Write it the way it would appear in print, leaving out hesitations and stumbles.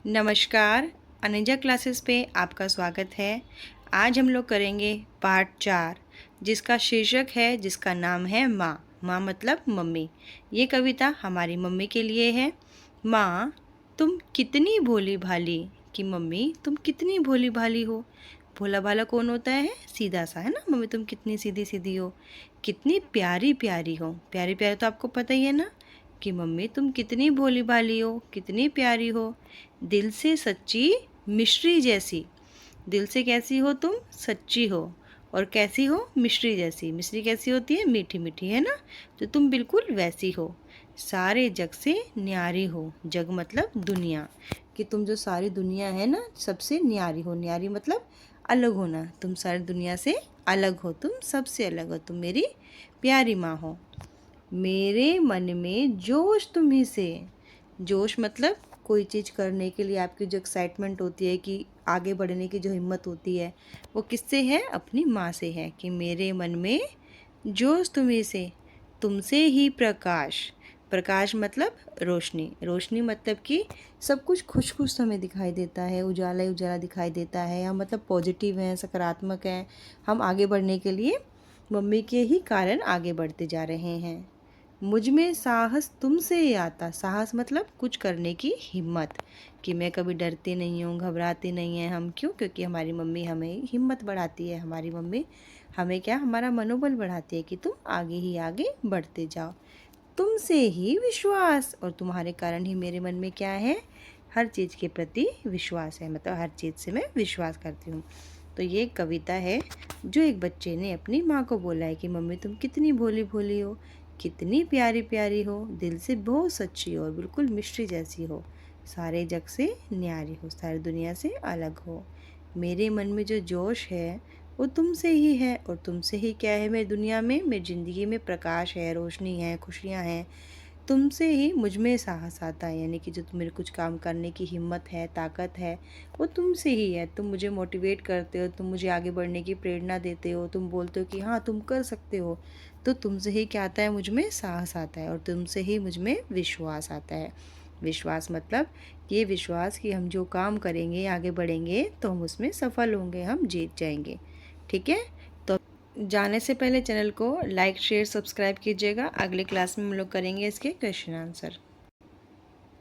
नमस्कार, अनजा क्लासेस पे आपका स्वागत है। आज हम लोग करेंगे पार्ट 4 जिसका शीर्षक है, जिसका नाम है माँ। माँ मतलब मम्मी। ये कविता हमारी मम्मी के लिए है। माँ तुम कितनी भोली भाली, कि मम्मी तुम कितनी भोली भाली हो। भोला भाला कौन होता है? सीधा सा, है ना। मम्मी तुम कितनी सीधी सीधी हो, कितनी प्यारी प्यारी हो। प्यारी प्यारी तो आपको पता ही है ना, कि मम्मी तुम कितनी भोली भाली हो, कितनी प्यारी हो। दिल से सच्ची मिश्री जैसी। दिल से कैसी हो तुम? सच्ची हो। और कैसी हो? मिश्री जैसी। मिश्री कैसी होती है? मीठी मीठी, है ना। तो तुम बिल्कुल वैसी हो। सारे जग से न्यारी हो। जग मतलब दुनिया, कि तुम जो सारी दुनिया है ना, सबसे न्यारी हो। न्यारी मतलब अलग होना। तुम सारी दुनिया से अलग हो, तुम सबसे अलग हो, तुम मेरी प्यारी माँ हो। मेरे मन में जोश तुम्ही से। जोश मतलब कोई चीज़ करने के लिए आपकी जो एक्साइटमेंट होती है, कि आगे बढ़ने की जो हिम्मत होती है, वो किससे है? अपनी माँ से है। कि मेरे मन में जोश तुम्ही से, तुमसे ही प्रकाश। प्रकाश मतलब रोशनी। रोशनी मतलब कि सब कुछ खुश खुश हमें दिखाई देता है, उजाला ही उजाला दिखाई देता है। हम मतलब पॉजिटिव हैं, सकारात्मक हैं। हम आगे बढ़ने के लिए मम्मी के ही कारण आगे बढ़ते जा रहे हैं। मुझ में साहस तुमसे ही आता। साहस मतलब कुछ करने की हिम्मत, कि मैं कभी डरती नहीं हूँ, घबराती नहीं है हम। क्यों? क्योंकि हमारी मम्मी हमें हिम्मत बढ़ाती है। हमारी मम्मी हमें क्या, हमारा मनोबल बढ़ाती है, कि तुम आगे ही आगे बढ़ते जाओ। तुमसे ही विश्वास, और तुम्हारे कारण ही मेरे मन में क्या है? हर चीज़ के प्रति विश्वास है। मतलब हर चीज़ से मैं विश्वास करती हूँ। तो ये कविता है जो एक बच्चे ने अपनी माँ को बोला है, कि मम्मी तुम कितनी भोली भोली हो, कितनी प्यारी प्यारी हो, दिल से बहुत सच्ची हो, और बिल्कुल मिश्री जैसी हो। सारे जग से न्यारी हो, सारी दुनिया से अलग हो। मेरे मन में जो जोश है वो तुमसे ही है, और तुमसे ही क्या है मेरी दुनिया में, मेरी ज़िंदगी में प्रकाश है, रोशनी है, खुशियाँ हैं। तुमसे ही मुझ में साहस आता है, यानी कि जो मेरे कुछ काम करने की हिम्मत है, ताकत है, वो तुमसे ही है। तुम मुझे मोटिवेट करते हो, तुम मुझे आगे बढ़ने की प्रेरणा देते हो, तुम बोलते हो कि हाँ तुम कर सकते हो। तो तुमसे ही क्या आता है? मुझ में साहस आता है, और तुमसे ही मुझ में विश्वास आता है। विश्वास मतलब ये विश्वास कि हम जो काम करेंगे, आगे बढ़ेंगे, तो हम उसमें सफल होंगे, हम जीत जाएंगे। ठीक है। तो जाने से पहले चैनल को लाइक शेयर सब्सक्राइब कीजिएगा। अगले क्लास में हम लोग करेंगे इसके क्वेश्चन आंसर।